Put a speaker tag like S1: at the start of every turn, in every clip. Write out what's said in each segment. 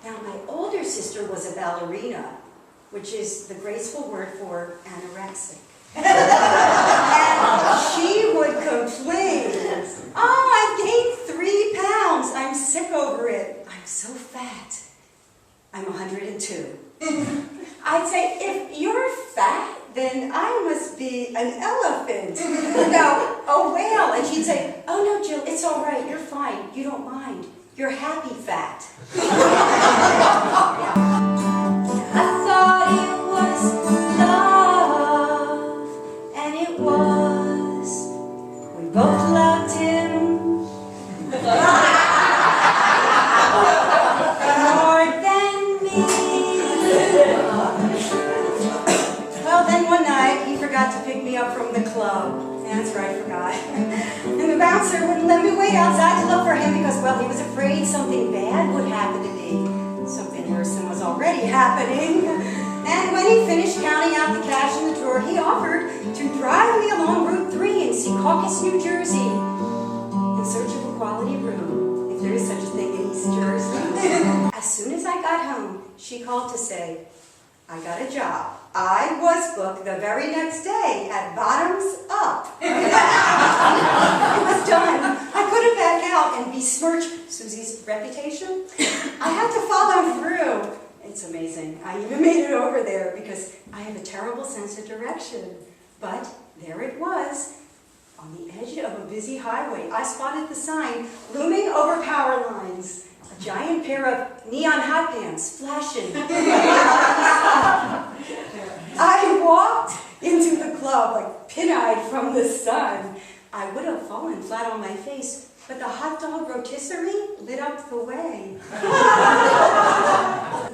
S1: Now, my older sister was a ballerina, which is the graceful word for anorexic. And she would complain, "Oh, I've gained 3 pounds. I'm sick over it. I'm so fat. I'm 102. I'd say, "If you're fat, then I must be an elephant. No, a whale." And she'd say, "Oh no, Jill, it's all right. You're fine. You don't mind. You're happy fat." I thought it was love, and it was. We both loved him. More than me. Well, then one night, he forgot to pick me up from the club. That's right, I forgot. And the bouncer wouldn't let me wait outside to look for him because, well, he was afraid something bad would happen to me. Something worse than was already happening. And when he finished counting out the cash in the drawer, he offered to drive me along Route 3 in Secaucus, New Jersey, in search of a quality room, if there is such a thing in East Jersey. As soon as I got home, she called to say, I got a job. I was booked the very next day at Bottoms Up. It was done. I couldn't back out and besmirch Susie's reputation. I had to follow through. It's amazing. I even made it over there because I have a terrible sense of direction. But there it was, on the edge of a busy highway. I spotted the sign looming over power lines. A giant pair of neon hot pants flashing. I walked into the club like pin-eyed from the sun. I would have fallen flat on my face, but the hot dog rotisserie lit up the way.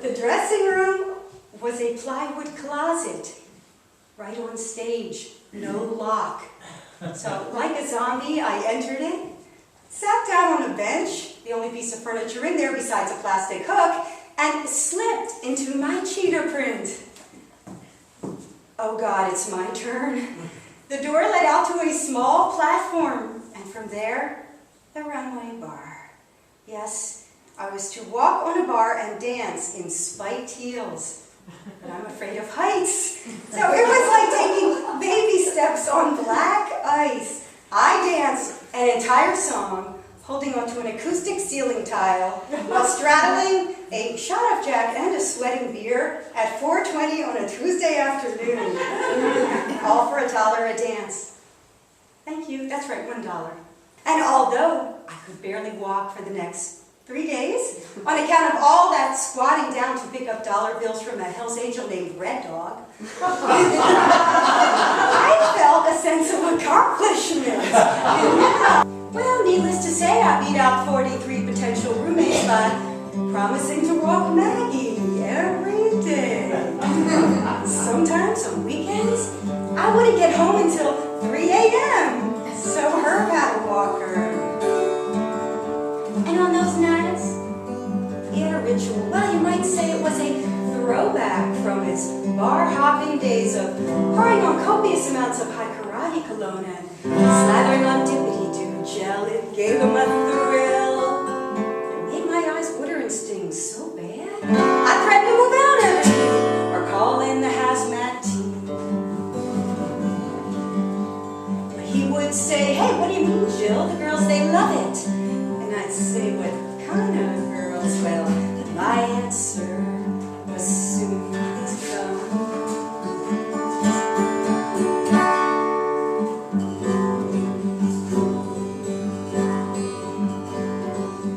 S1: The dressing room was a plywood closet, right on stage, no lock. So, like a zombie, I entered it, sat down on a bench, the only piece of furniture in there besides a plastic hook, and slipped into my cheetah print. Oh God, it's my turn. The door led out to a small platform, and from there, the runway bar. Yes, I was to walk on a bar and dance in spiked heels. But I'm afraid of heights. So it was like taking baby steps on black ice. I danced an entire song, holding onto an acoustic ceiling tile, while straddling a shot of Jack and a sweating beer at 4:20 on a Tuesday afternoon. All for $1 a dance. Thank you, that's right, $1. And although I could barely walk for the next 3 days, on account of all that squatting down to pick up dollar bills from a Hell's Angel named Red Dog, I felt a sense of accomplishment. Well, needless to say, I beat out 43 potential roommates by promising to walk Maggie every day. Sometimes on weekends, I wouldn't get home until 3 a.m., so Herb had a walker. And on those nights, he had a ritual. Well, you might say it was a throwback from his bar-hopping days of pouring on copious amounts of high karate cologne and slathering on dippity-doo gel. It gave him a thrill. It made my eyes water and sting so bad, I threatened to move out every day or call in the hazmat team. But he would say, hey, what do you mean, Jill? The girls, they love it. I'd say, what kind of girls? Well, my answer was soon to come.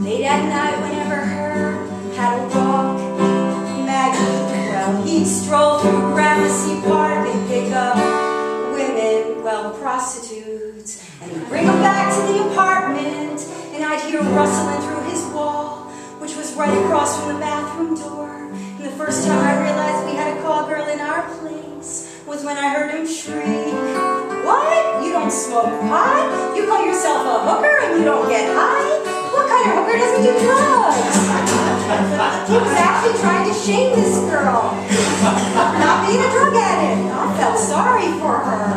S1: Late at night, whenever Herb had a walk, Maggie, well, he'd stroll through Gramercy Park and pick up women, well, prostitutes, and he'd bring them back to the apartment. And I'd hear rustling through his wall, which was right across from the bathroom door. And the first time I realized we had a call girl in our place was when I heard him shriek, what? You don't smoke pot? You call yourself a hooker and you don't get high? What kind of hooker doesn't do drugs? He was actually trying to shame this girl, not being a drug addict. I felt sorry for her.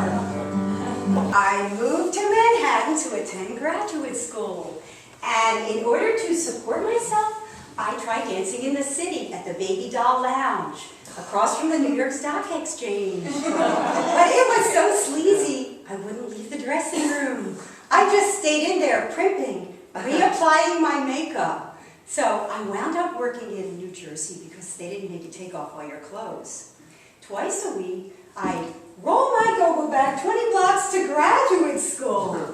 S1: I moved to Manhattan to attend graduate school. And in order to support myself, I I tried dancing in the city at the Baby Doll Lounge, across from the New York Stock Exchange. But it was so sleazy, I wouldn't leave the dressing room. I just stayed in there primping, reapplying my makeup. So I wound up working in New Jersey because they didn't make you take off all your clothes. Twice a week, I'd roll my go-go bag 20 blocks to graduate school.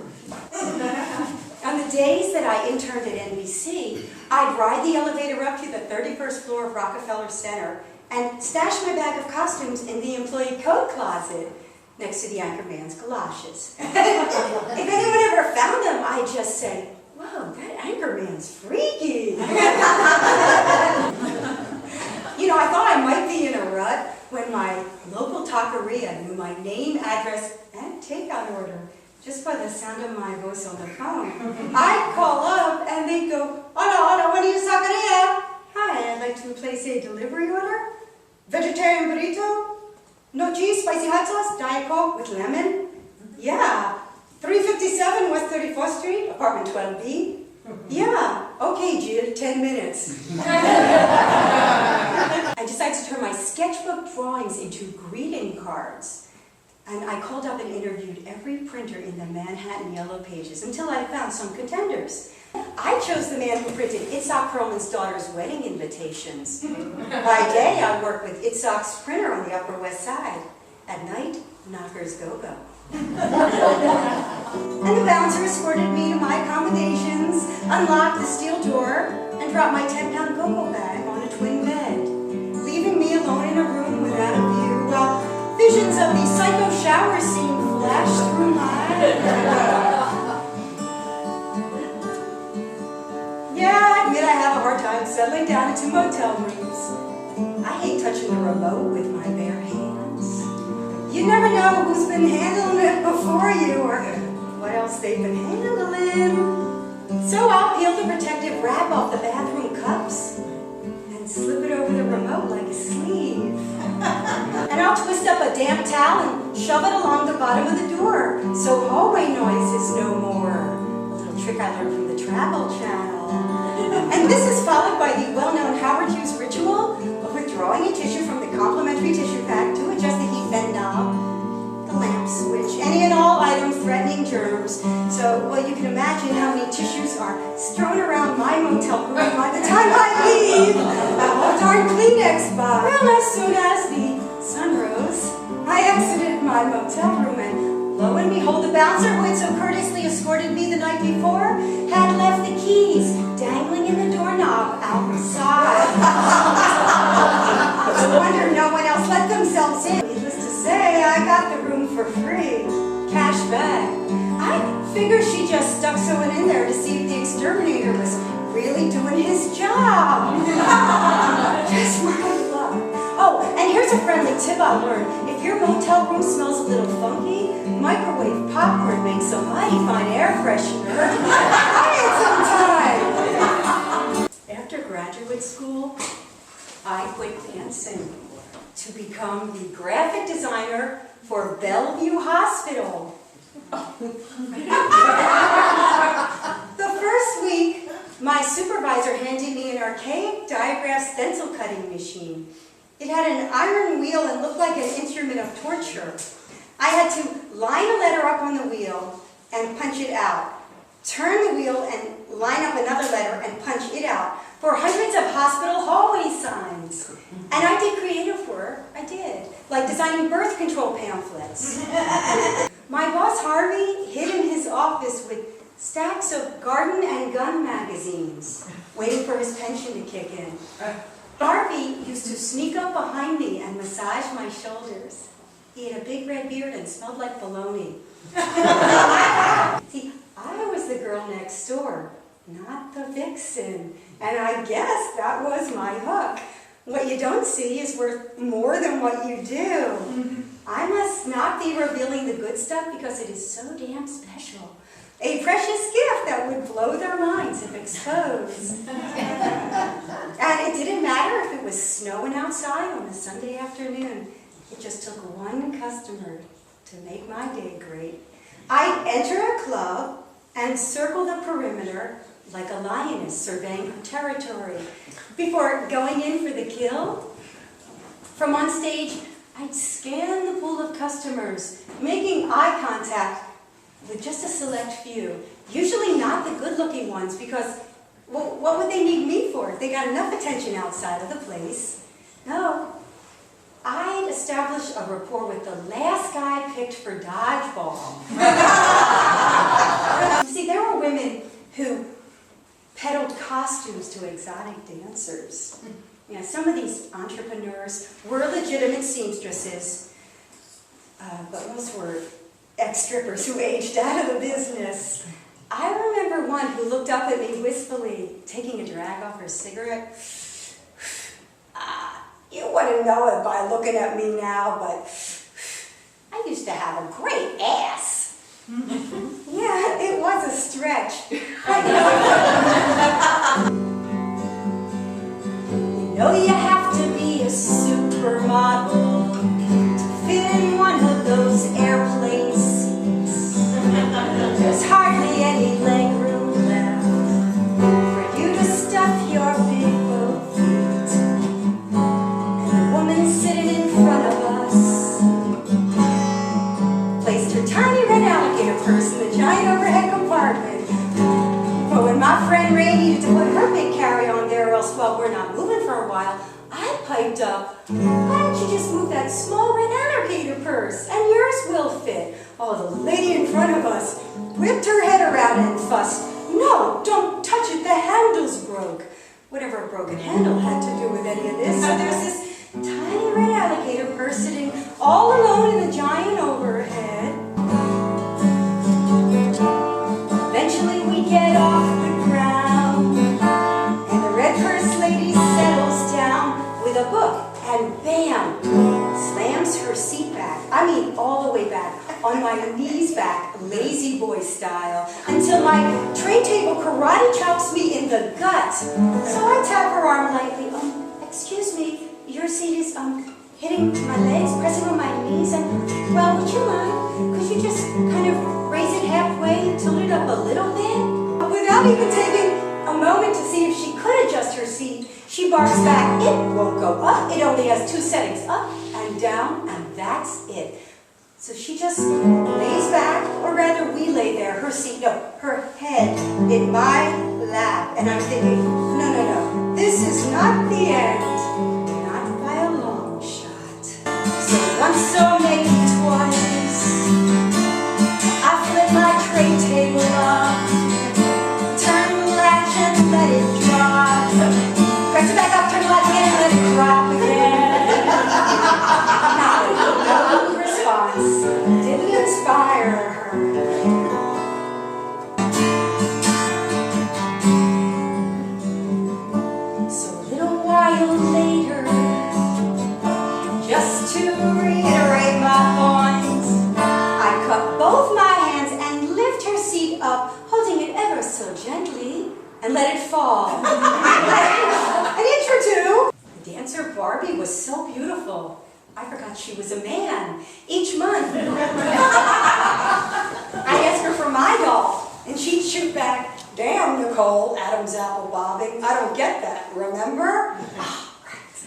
S1: On the days that I interned at NBC, I'd ride the elevator up to the 31st floor of Rockefeller Center and stash my bag of costumes in the employee coat closet next to the anchorman's galoshes. If anyone ever found them, I'd just say, "Whoa, that anchorman's freaky." You know, I thought I might be in a rut when my local taqueria knew my name, address, and takeout order just by the sound of my voice on the phone. I'd call up and they'd go, "Hola, buenos taqueria. Hi, I'd like to place a delivery order. Vegetarian burrito? No cheese, spicy hot sauce, Diet Coke with lemon? Yeah. 357 West 34th Street, apartment 12B? Yeah. Okay, Jill, 10 minutes. I decided to turn my sketchbook drawings into greeting cards. And I called up and interviewed every printer in the Manhattan Yellow Pages until I found some contenders. I chose the man who printed Itzhak Perlman's daughter's wedding invitations. By day, I worked with Itzhak's printer on the Upper West Side. At night, knockers go-go. And the bouncer escorted me to my accommodations, unlocked the steel door, and dropped my 10-pound go-go bag on a twin bed, leaving me alone in a room without a view, while visions of the psycho shower scene flashed through my head. Yeah, I admit I have a hard time settling down into motel rooms. I hate touching the remote with my bare hands. You never know who's been handling it before you or what else they've been handling. So I'll peel the protective wrap off the bathroom cups and slip it over the remote like a sleeve. And I'll twist up a damp towel and shove it along the bottom of the door so hallway noise is no more. A little trick I learned from the Travel Channel. And this is followed by the well-known Howard Hughes ritual of withdrawing a tissue from the complimentary tissue pack to adjust the heat vent knob, the lamp switch, any and all items threatening germs. So, well, you can imagine how many tissues are strewn around my motel room by the time I leave. The whole darn Kleenex box. Well, as soon as the sun rose, I exited my motel room and lo and behold, the bouncer who had so courteously escorted me the night before had left the keys dangling in the doorknob outside. No wonder no one else let themselves in. Needless to say, I got the room for free. Cash back. I figured she just stuck someone in there to see if the exterminator was really doing his job. Just my luck. Oh, and here's a friendly tip I learned. If your motel room smells a little funky, microwave popcorn makes a mighty fine air freshener. Try it sometime. After graduate school, I quit dancing to become the graphic designer for Bellevue Hospital. The first week, my supervisor handed me an archaic diagraph stencil cutting machine. It had an iron wheel and looked like an instrument of torture. I had to line a letter up on the wheel and punch it out. Turn the wheel and line up another letter and punch it out for hundreds of hospital hallway signs. And I did creative work, I did, like designing birth control pamphlets. My boss Harvey hid in his office with stacks of garden and gun magazines, waiting for his pension to kick in. Harvey used to sneak up behind me and massage my shoulders. He had a big red beard and smelled like bologna. See, I was the girl next door, not the vixen. And I guess that was my hook. What you don't see is worth more than what you do. I must not be revealing the good stuff because it is so damn special. A precious gift that would blow their minds if exposed. And it didn't matter if it was snowing outside on a Sunday afternoon. It just took one customer to make my day great. I'd enter a club and circle the perimeter like a lioness surveying her territory. before going in for the kill. From on stage, I'd scan the pool of customers, making eye contact with just a select few. Usually not the good-looking ones, because well, what would they need me for? They got enough attention outside of the place. No, I'd establish a rapport with the last guy picked for dodgeball. See, there were women who peddled costumes to exotic dancers. Yeah, some of these entrepreneurs were legitimate seamstresses, but most were ex-strippers who aged out of the business. I remember one who looked up at me wistfully, taking a drag off her cigarette. You wouldn't know it by looking at me now, but I used to have a great ass. Yeah, it was a stretch. You know you have to be a supermodel to fit in one of those airplane seats. There's hardly any leg room left for you to stuff your big boat feet. And the woman sitting in front of us placed her tiny red alligator purse in the giant overhead compartment. But when my friend Ray needed to put her big carry-on there, or else, well, we're not moving for a while, I piped up, why don't you just move that small red alligator purse, and yours will fit. Oh, the lady in front of us whipped her head around and fussed. No, don't touch it, the handle's broke. Whatever a broken handle had to do with any of this. So there's this tiny red alligator purse sitting all alone in the giant overhead. Eventually we get off the ground, and the red purse lady settles down with a book, and bam, slams her seat back. I mean all the way back, on my knees back, lazy boy style, until my tray table karate chops me in the gut. So I tap her arm lightly. Excuse me, your seat is hitting my legs, pressing on my knees, and well, would you mind? Could you just kind of raise it halfway, tilt it up a little bit? Without even taking a moment to see if she could adjust her seat, she barks back, it won't go up, it only has 2 settings, up and down, and that's it. So she just lays back, or rather we lay there, her seat, no, her head in my lap, and I'm thinking, no, this is not the end, not by a long shot. So once, so maybe twice, I flip my tray table up, turn the latch and let it drop. Press it back up, turn the latch again, and let it drop again. No response. Didn't inspire her. So a little while later, just to reiterate my points, I cup both my hands and lift her seat up, holding it ever so gently, and let it fall. An inch or two. The dancer Barbie was so beautiful, I forgot she was a man. Each month, I asked her for my doll, and she'd shoot back, damn, Nicole, Adam's apple bobbing. I don't get that, remember?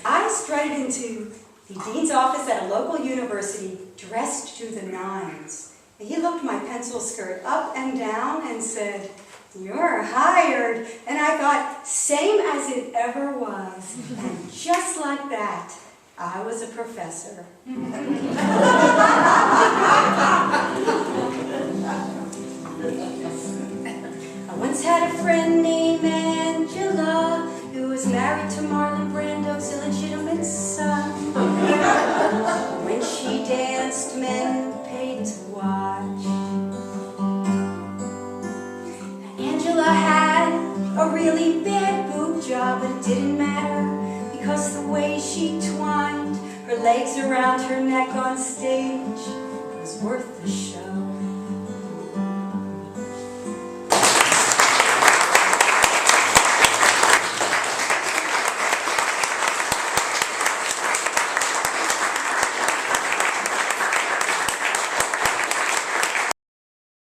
S1: I strutted into the dean's office at a local university, dressed to the nines. He looked my pencil skirt up and down and said, "You're hired." And I thought, same as it ever was. And just like that, I was a professor. I once had a friend named Angela who was married to Marlon Brando's illegitimate son. When she danced, men paid to watch. Angela had a really bad boob job, but it didn't matter, because the way she twined her legs around her neck on stage was worth the show.